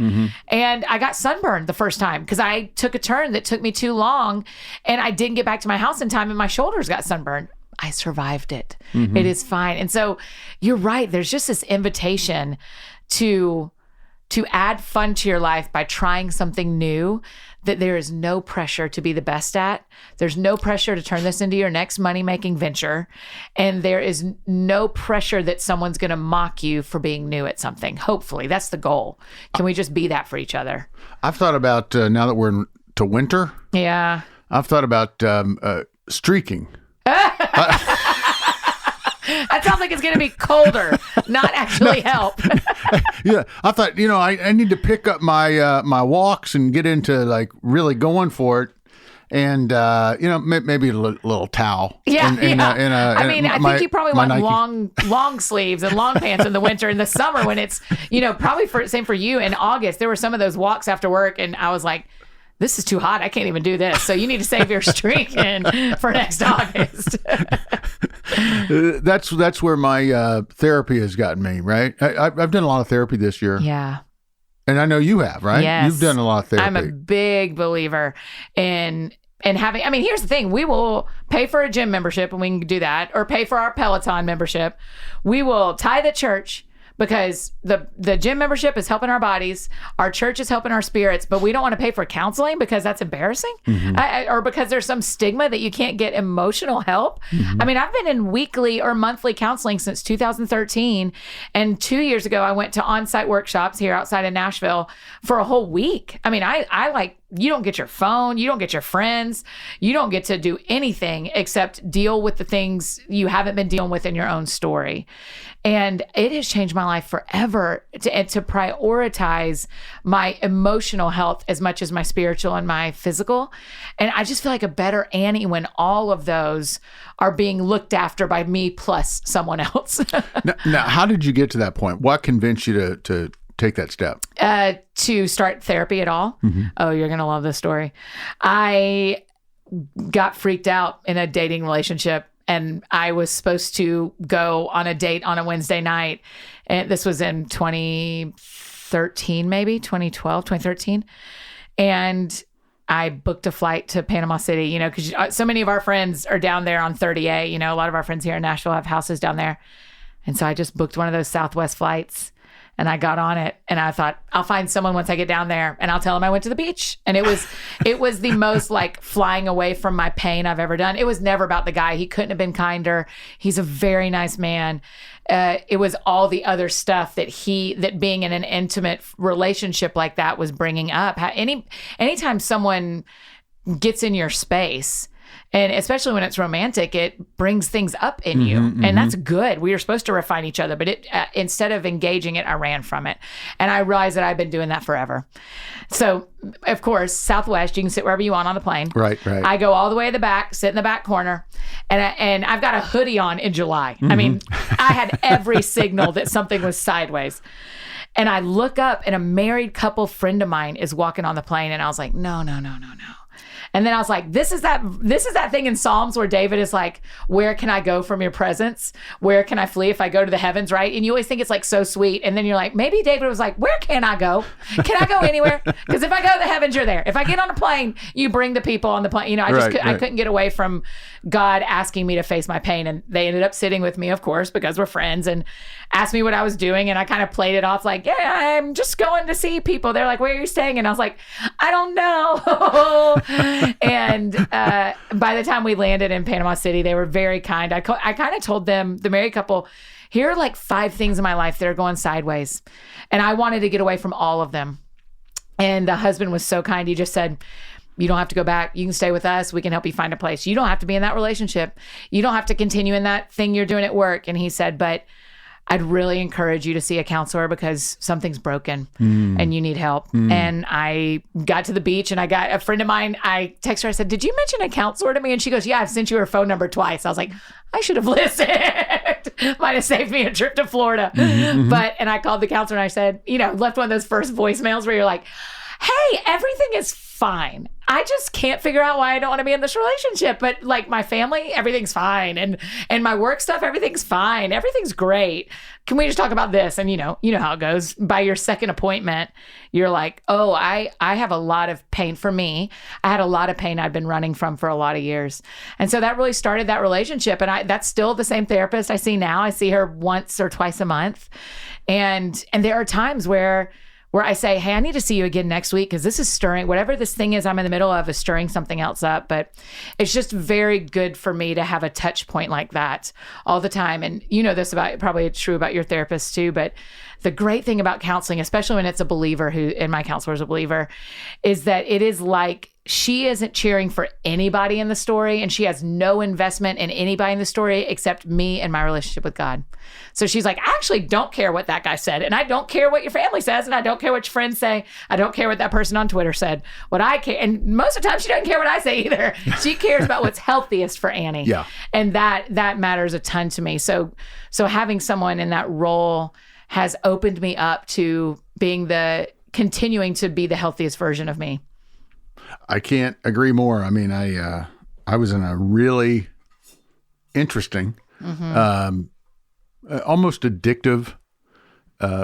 And I got sunburned the first time because I took a turn that took me too long and I didn't get back to my house in time and my shoulders got sunburned. I survived it. It is fine. And so you're right. There's just this invitation to add fun to your life by trying something new that there is no pressure to be the best at. There's no pressure to turn this into your next money-making venture. And there is no pressure that someone's going to mock you for being new at something. Hopefully, that's the goal. Can we just be that for each other? I've thought about, now that we're into winter, I've thought about streaking. That sounds like it's going to be colder, not actually help. Yeah, I thought, I need to pick up my my walks and get into like really going for it. And maybe a little towel. Yeah, I think you probably want long sleeves and long pants in the winter. In the summer, when it's probably same for you. In August, there were some of those walks after work, and I was like, this is too hot. I can't even do this. So you need to save your strength for next August. That's where my therapy has gotten me. Right, I've done a lot of therapy this year. Yeah. And I know you have, right? Yes. You've done a lot of therapy. I'm a big believer in having, here's the thing. We will pay for a gym membership and we can do that, or pay for our Peloton membership. We will tithe at church because the gym membership is helping our bodies. Our church is helping our spirits, but we don't want to pay for counseling because that's embarrassing, or because there's some stigma that you can't get emotional help. I've been in weekly or monthly counseling since 2013. And 2 years ago, I went to on-site workshops here outside of Nashville for a whole week. You don't get your phone, you don't get your friends, you don't get to do anything except deal with the things you haven't been dealing with in your own story. And it has changed my life forever to prioritize my emotional health as much as my spiritual and my physical. And I just feel like a better Annie when all of those are being looked after by me plus someone else. Now, how did you get to that point? What convinced you to take that step? To start therapy at all? Oh, you're going to love this story. I got freaked out in a dating relationship, and I was supposed to go on a date on a Wednesday night. And this was in 2013, maybe 2012, 2013. And I booked a flight to Panama City, because so many of our friends are down there on 30A. A lot of our friends here in Nashville have houses down there. And so I just booked one of those Southwest flights. And I got on it, and I thought, I'll find someone once I get down there, and I'll tell them I went to the beach. And it was the most like flying away from my pain I've ever done. It was never about the guy. He couldn't have been kinder. He's a very nice man. It was all the other stuff that being in an intimate relationship like that was bringing up. Anytime someone gets in your space, and especially when it's romantic, it brings things up in you. And that's good. We are supposed to refine each other. But instead of engaging it, I ran from it. And I realized that I've been doing that forever. So, of course, Southwest, you can sit wherever you want on the plane. Right. I go all the way to the back, sit in the back corner. And I've got a hoodie on in July. I had every signal that something was sideways. And I look up, and a married couple friend of mine is walking on the plane. And I was like, no. And then I was like, this is that thing in Psalms where David is like, where can I go from your presence? Where can I flee if I go to the heavens, right? And you always think it's like so sweet. And then you're like, maybe David was like, where can I go? Can I go anywhere? Because if I go to the heavens, you're there. If I get on a plane, you bring the people on the plane. I couldn't get away from God asking me to face my pain. And they ended up sitting with me, of course, because we're friends, and asked me what I was doing. And I kind of played it off like, yeah, I'm just going to see people. They're like, where are you staying? And I was like, I don't know. And by the time we landed in Panama City, they were very kind. I kind of told them, the married couple, here are like 5 things in my life that are going sideways. And I wanted to get away from all of them. And the husband was so kind. He just said, you don't have to go back. You can stay with us. We can help you find a place. You don't have to be in that relationship. You don't have to continue in that thing you're doing at work. And he said, but I'd really encourage you to see a counselor because something's broken and you need help. And I got to the beach, and I got a friend of mine. I texted her. I said, did you mention a counselor to me? And she goes, yeah, I've sent you her phone number twice. I was like, I should have listened. Might have saved me a trip to Florida. And I called the counselor, and I said, left one of those first voicemails where you're like, hey, everything is fine. I just can't figure out why I don't want to be in this relationship. But like my family, everything's fine. And my work stuff, everything's fine. Everything's great. Can we just talk about this? And you know how it goes. By your second appointment, you're like, oh, I have a lot of pain. For me, I had a lot of pain I'd been running from for a lot of years. And so that really started that relationship. And that's still the same therapist I see now. I see her once or twice a month. And there are times where I say, hey, I need to see you again next week because this is stirring. Whatever this thing is I'm in the middle of is stirring something else up. But it's just very good for me to have a touch point like that all the time. And this probably it's true about your therapist too, but the great thing about counseling, especially when it's a believer and my counselor is a believer, is that it is like she isn't cheering for anybody in the story, and she has no investment in anybody in the story except me and my relationship with God. So she's like, I actually don't care what that guy said, and I don't care what your family says, and I don't care what your friends say. I don't care what that person on Twitter said. What I care, and most of the time she doesn't care what I say either. She cares about what's healthiest for Annie. Yeah. And that matters a ton to me. So having someone in that role has opened me up to continuing to be the healthiest version of me. I can't agree more. I mean, I was in a really interesting, almost addictive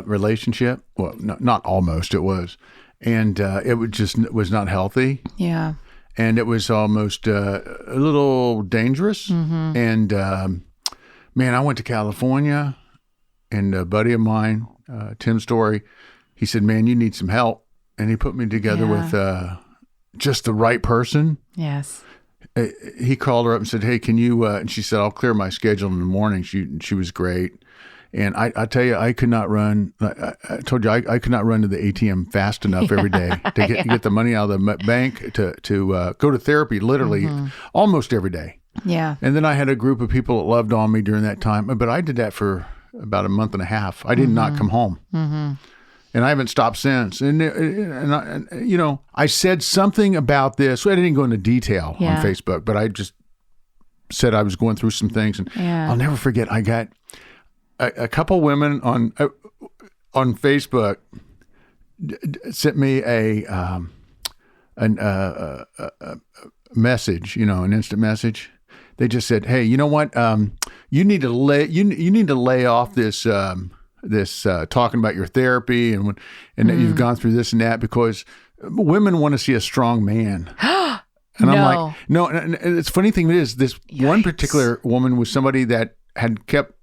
relationship. Well, not almost, it was. And it was not healthy. Yeah. And it was almost a little dangerous. And man, I went to California, and a buddy of mine, Tim Story, he said, man, you need some help. And he put me together with just the right person. Yes. He called her up and said, hey, can you, and she said, I'll clear my schedule in the morning. She was great. And I tell you, I could not run. I told you, I could not run to the ATM fast enough every day to get the money out of the bank to go to therapy literally almost every day. Yeah. And then I had a group of people that loved on me during that time. But I did that for about a month and a half. I did not come home. And I haven't stopped since. And you know, I said something about this. I didn't go into detail on Facebook, but I just said I was going through some things. And I'll never forget, I got a couple women on Facebook sent me a message, you know, an instant message. They just said, "Hey, you know what? You need to lay off this talking about your therapy and that you've gone through this and that, because women want to see a strong man." And I'm like, no. And it's funny thing is, this one particular woman was somebody that had kept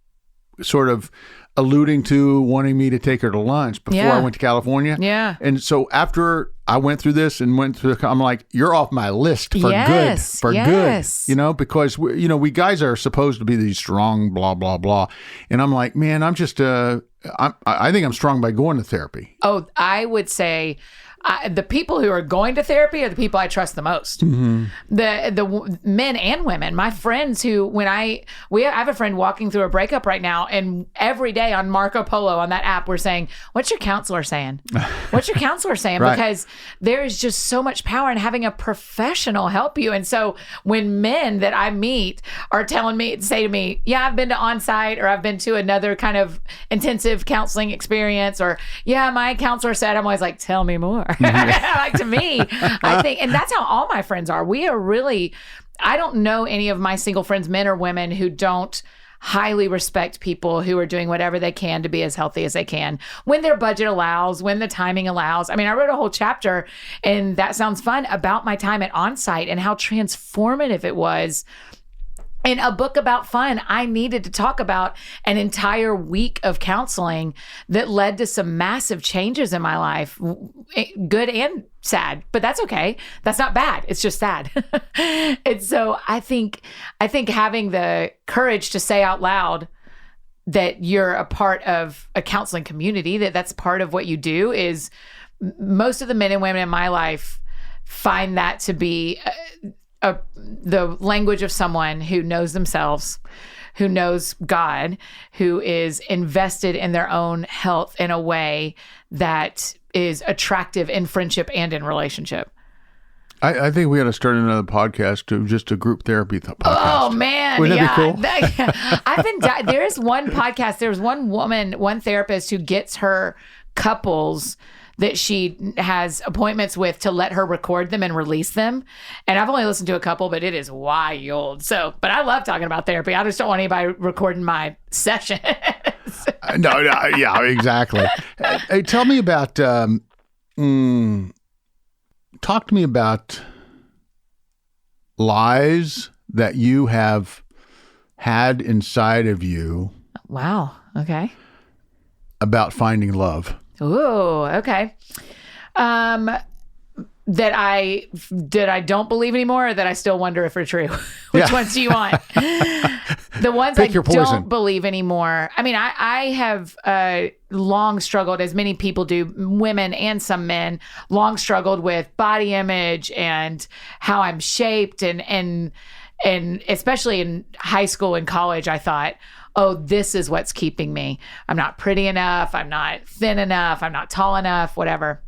sort of alluding to wanting me to take her to lunch before I went to California. Yeah. And so after I went through this and went through, I'm like, you're off my list for good, you know, because we guys are supposed to be these strong, blah, blah, blah. And I'm like, man, I'm just, I think I'm strong by going to therapy. Oh, I would say the people who are going to therapy are the people I trust the most. The men and women, my friends who, I have a friend walking through a breakup right now, and every day on Marco Polo on that app, we're saying, what's your counselor saying? What's your counselor saying? Right. Because there is just so much power in having a professional help you. And so when men that I meet are say to me, yeah, I've been to on-site, or I've been to another kind of intensive counseling experience, or yeah, my counselor said, I'm always like, tell me more. Like, to me, I think, and that's how all my friends are. We are really, I don't know any of my single friends, men or women, who don't highly respect people who are doing whatever they can to be as healthy as they can when their budget allows, when the timing allows. I mean, I wrote a whole chapter, and that sounds fun, about my time at On-Site and how transformative it was. In a book about fun, I needed to talk about an entire week of counseling that led to some massive changes in my life, good and sad, but that's okay. That's not bad. It's just sad. And so I think having the courage to say out loud that you're a part of a counseling community, that's part of what you do, is most of the men and women in my life find that to be the language of someone who knows themselves, who knows God, who is invested in their own health in a way that is attractive in friendship and in relationship. I think we ought to start another podcast, just a group therapy podcast. Oh man, wouldn't that be cool? There's one podcast. There's one woman, one therapist who gets her couples that she has appointments with to let her record them and release them. And I've only listened to a couple, but it is wild. So, but I love talking about therapy. I just don't want anybody recording my sessions. Yeah, exactly. Hey, tell me about, talk to me about lies that you have had inside of you. Wow. Okay. About finding love. Ooh, okay. That I don't believe anymore, or that I still wonder if they're true? Which ones do you want? The ones Pick I your poison. don't believe anymore. I mean, I have long struggled, as many people do, women and some men, long struggled with body image and how I'm shaped. And especially in high school and college, I thought, oh, this is what's keeping me. I'm not pretty enough. I'm not thin enough. I'm not tall enough, whatever.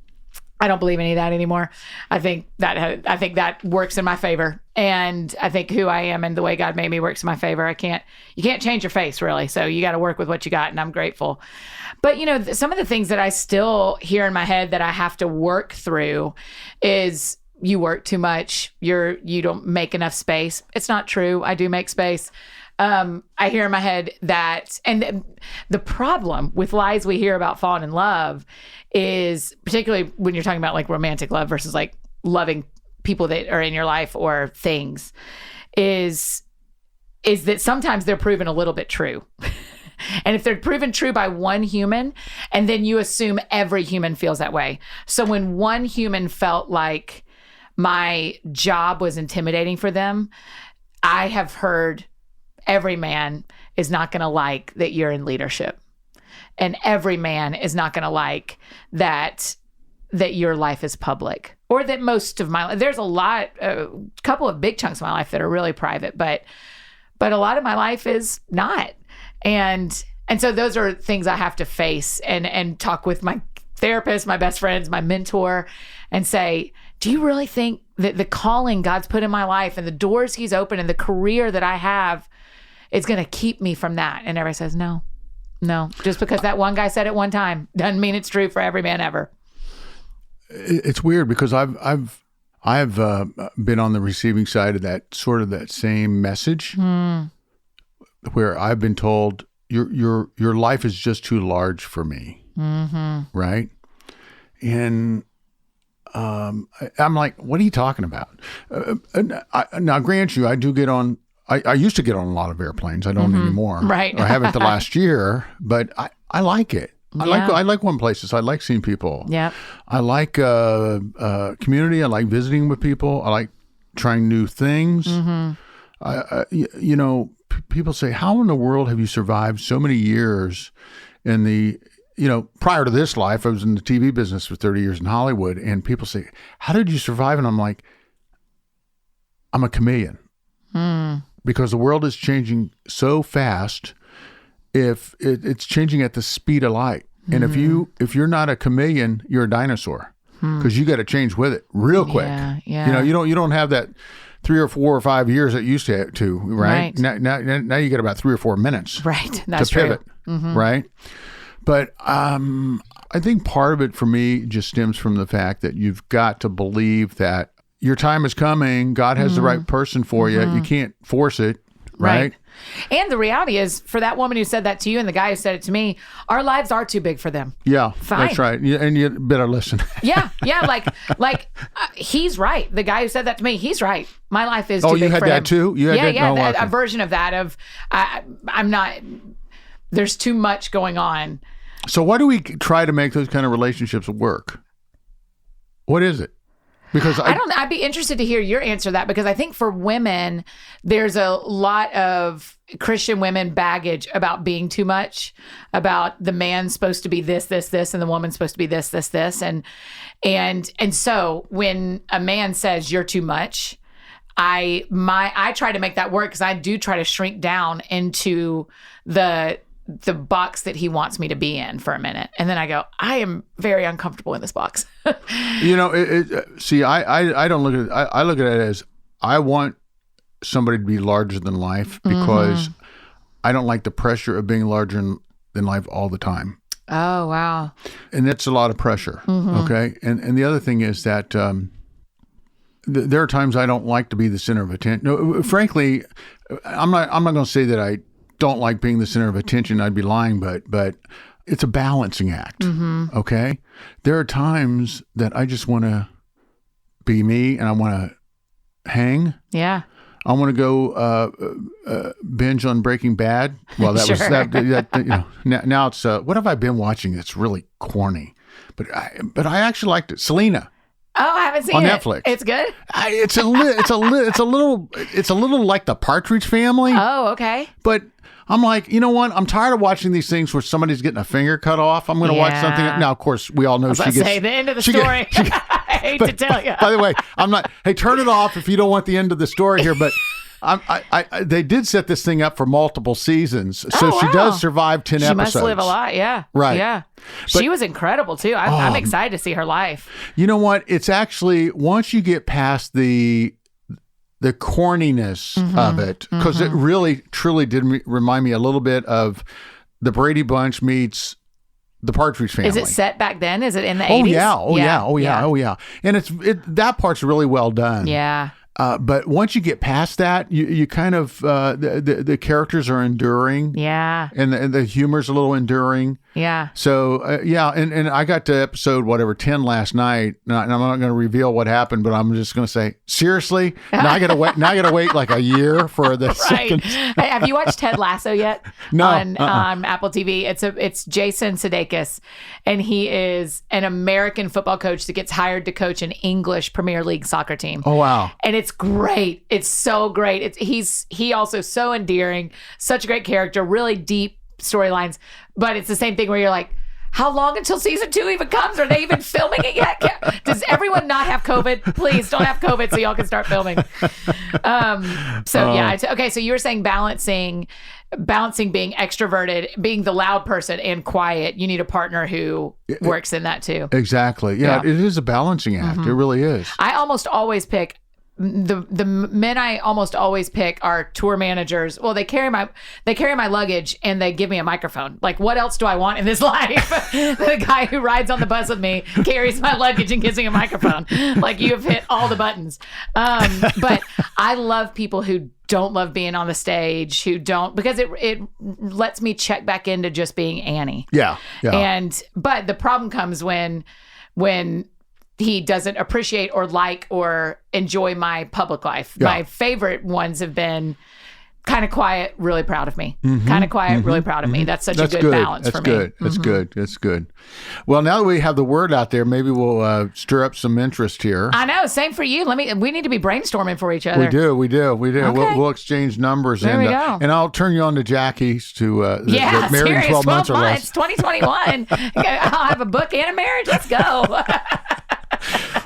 I don't believe any of that anymore. I think that works in my favor. And I think who I am and the way God made me works in my favor. You can't change your face, really. So you got to work with what you got, and I'm grateful. But, some of the things that I still hear in my head that I have to work through is, you work too much. You don't make enough space. It's not true. I do make space. I hear in my head that, and the problem with lies we hear about falling in love is, particularly when you're talking about like romantic love versus like loving people that are in your life or things, is that sometimes they're proven a little bit true. And if they're proven true by one human, and then you assume every human feels that way. So when one human felt like my job was intimidating for them, I have heard every man is not going to like that you're in leadership. And every man is not going to like that your life is public, or that most of my life, there's a couple of big chunks of my life that are really private, but a lot of my life is not. And so those are things I have to face and talk with my therapist, my best friends, my mentor, and say, do you really think that the calling God's put in my life and the doors he's opened and the career that I have is going to keep me from that? And everybody says, no. Just because that one guy said it one time doesn't mean it's true for every man ever. It's weird because I've been on the receiving side of that same message, where I've been told your life is just too large for me, right? And I'm like, what are you talking about? Now, grant you, I do get on. I used to get on a lot of airplanes. I don't anymore. Right. I haven't the last year, but I like it. I like going places. I like seeing people. Yeah. I like community. I like visiting with people. I like trying new things. People say, how in the world have you survived so many years in the, prior to this life, I was in the TV business for 30 years in Hollywood, and people say, how did you survive? And I'm like, I'm a chameleon. Because the world is changing so fast. If it's changing at the speed of light, and if you're not a chameleon, you're a dinosaur, because you got to change with it real quick. Yeah. You don't have that 3 or 4 or 5 years that you used to, right? Now you get about 3 or 4 minutes, right? That's to pivot, right? But I think part of it for me just stems from the fact that you've got to believe that your time is coming. God has the right person for you. You can't force it, right? And the reality is, for that woman who said that to you and the guy who said it to me, our lives are too big for them. Yeah, fine. That's right. And you better listen. Yeah. Like he's right. The guy who said that to me, he's right. My life is too big for him. Oh, you had that too? You had that? A version of that of, I'm not, there's too much going on. So why do we try to make those kind of relationships work? What is it? Because I'd be interested to hear your answer to that, because I think for women, there's a lot of Christian women baggage about being too much, about the man's supposed to be this, and the woman's supposed to be this. And so when a man says you're too much, I try to make that work, because I do try to shrink down into the box that he wants me to be in for a minute. And then I go, I am very uncomfortable in this box. See, I don't look at it. I look at it as, I want somebody to be larger than life, because I don't like the pressure of being larger than life all the time. Oh, wow. And that's a lot of pressure. Okay. And the other thing is that, there are times I don't like to be the center of attention. No, frankly, I'm not going to say that I don't like being the center of attention. I'd be lying, but it's a balancing act. Okay. There are times that I just want to be me, and I want to hang. Yeah. I want to go binge on Breaking Bad. Well, that Sure. was that. Now it's what have I been watching that's really corny? But I actually liked it. Selena. Oh, I haven't seen on it. Netflix. It's good? It's a little like the Partridge Family. Oh, okay. But I'm like, you know what? I'm tired of watching these things where somebody's getting a finger cut off. I'm going to watch something. Now, of course, we all know I was say the end of the story. I hate to tell you. By the way, I'm not. Hey, turn it off if you don't want the end of the story here. But they did set this thing up for multiple seasons, so she does survive 10 episodes. She must live a lot. Yeah. Right. Yeah. She was incredible too. I'm excited to see her life. You know what? It's actually once you get past the corniness of it, because it really, truly did remind me a little bit of the Brady Bunch meets the Partridge Family. Is it set back then? Is it in the 80s? Oh, yeah. And that part's really well done. Yeah. But once you get past that, you kind of the characters are enduring. Yeah. And the humor's a little enduring. Yeah. So and I got to episode 10 last night. And I'm not going to reveal what happened, but I'm just going to say seriously. Now I got to wait. Now I got to wait like a year for the second. Hey, have you watched Ted Lasso yet? No. On Apple TV. It's Jason Sudeikis, and he is an American football coach that gets hired to coach an English Premier League soccer team. Oh wow. And it's great. It's so great. He also so endearing, such a great character, really deep storylines. But it's the same thing where you're like, how long until season 2 even comes? Are they even filming it yet? Does everyone not have COVID? Please don't have COVID so y'all can start filming. Okay. So you were saying balancing being extroverted, being the loud person and quiet. You need a partner who works in that too. Exactly. Yeah. It is a balancing act. It really is. I almost always pick the men I almost always pick are tour managers. Well, they carry my luggage and they give me a microphone. Like, what else do I want in this life? The guy who rides on the bus with me carries my luggage and gives me a microphone. Like, you have hit all the buttons. But I love people who don't love being on the stage, who don't, because it lets me check back into just being Annie. Yeah. But the problem comes when he doesn't appreciate or like or enjoy my public life. Yeah. My favorite ones have been kind of quiet, really proud of me. Kind of quiet, really proud of me. That's such a good balance for me. That's good. That's good. Well, now that we have the word out there, maybe we'll stir up some interest here. I know. Same for you. We need to be brainstorming for each other. We do. Okay. We'll exchange numbers. There we go. And I'll turn you on to Jackie's to married 12 months or less. 2021. I'll have a book and a marriage. Let's go.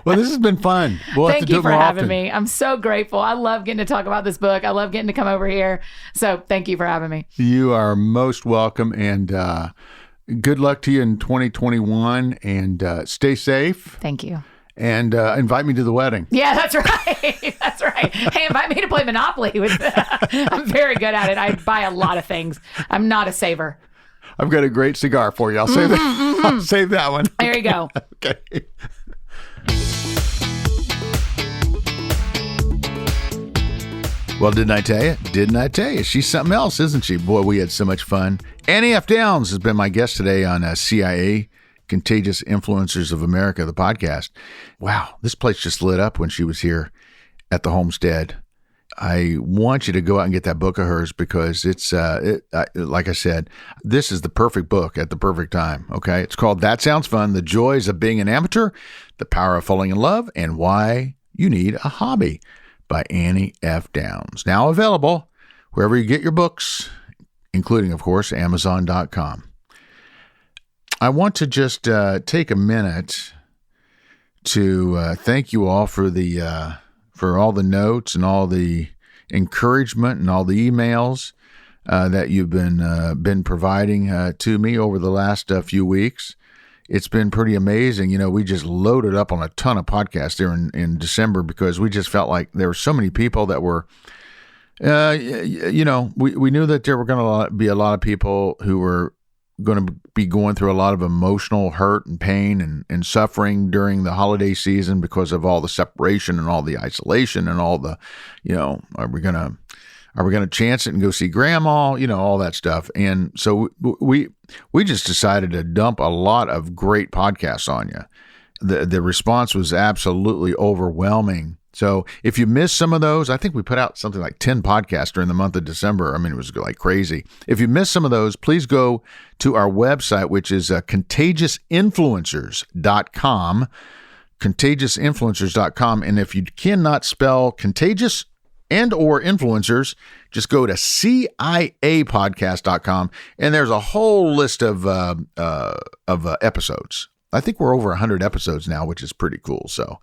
Well, this has been fun. We'll Thank you for having me. I'm so grateful. I love getting to talk about this book. I love getting to come over here. So thank you for having me. You are most welcome, and good luck to you in 2021, and stay safe. Thank you. And invite me to the wedding. Yeah, that's right. That's right. Hey, invite me to play Monopoly. I'm very good at it. I buy a lot of things. I'm not a saver. I've got a great cigar for you. I'll save that. I'll save that one. There you go. Okay. Well, didn't I tell you? Didn't I tell you? She's something else, isn't she? Boy, we had so much fun. Annie F. Downs has been my guest today on CIA, Contagious Influencers of America, the podcast. Wow, this place just lit up when she was here at the homestead. I want you to go out and get that book of hers because it's, like I said, this is the perfect book at the perfect time, okay? It's called That Sounds Fun, The Joys of Being an Amateur, The Power of Falling in Love, and Why You Need a Hobby by Annie F. Downs. Now available wherever you get your books, including, of course, Amazon.com. I want to just take a minute to thank you all for all the notes and all the encouragement and all the emails that you've been providing to me over the last few weeks. It's been pretty amazing. You know, we just loaded up on a ton of podcasts there in December because we just felt like there were so many people that were, we knew that there were going to be a lot of people who were going to be going through a lot of emotional hurt and pain and suffering during the holiday season because of all the separation and all the isolation and all the, are we going to chance it and go see grandma, all that stuff. And so we just decided to dump a lot of great podcasts on you. The response was absolutely overwhelming. So if you missed some of those, I think we put out something like 10 podcasts during the month of December. I mean, it was like crazy. If you missed some of those, please go to our website, which is contagiousinfluencers.com. contagiousInfluencers.com. And if you cannot spell contagious and or influencers, just go to CIApodcast.com, and there's a whole list of episodes. I think we're over 100 episodes now, which is pretty cool. So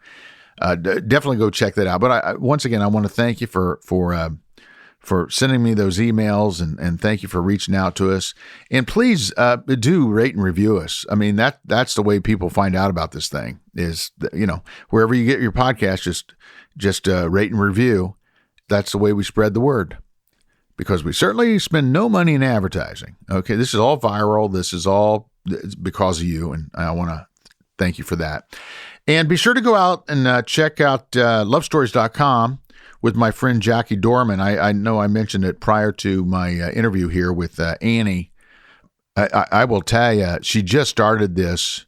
definitely go check that out. But once again, I want to thank you for sending me those emails, and thank you for reaching out to us. And please do rate and review us. I mean, that's the way people find out about this thing is, wherever you get your podcast, just rate and review. That's the way we spread the word, because we certainly spend no money in advertising. Okay, this is all viral. This is all because of you, and I want to thank you for that. And be sure to go out and check out lovestories.com with my friend Jackie Dorman. I know I mentioned it prior to my interview here with Annie. I will tell you, she just started this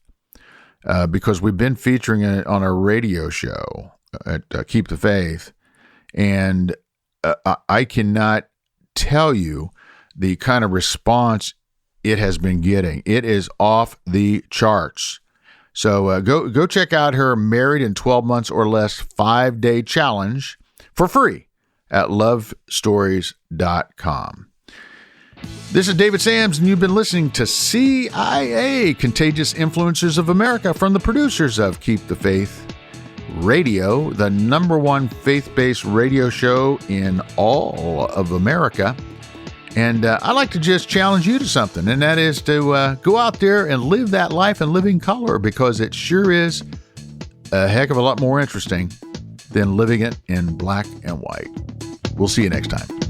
because we've been featuring it on our radio show at Keep the Faith. And I cannot tell you the kind of response it has been getting. It is off the charts. So go check out her Married in 12 Months or Less 5-day challenge for free at lovestories.com. This is David Sams, and you've been listening to CIA, Contagious Influencers of America, from the producers of Keep the Faith Radio, the #1 faith-based radio show in all of America. And I'd like to just challenge you to something, and that is to go out there and live that life in living color, because it sure is a heck of a lot more interesting than living it in black and white. We'll see you next time.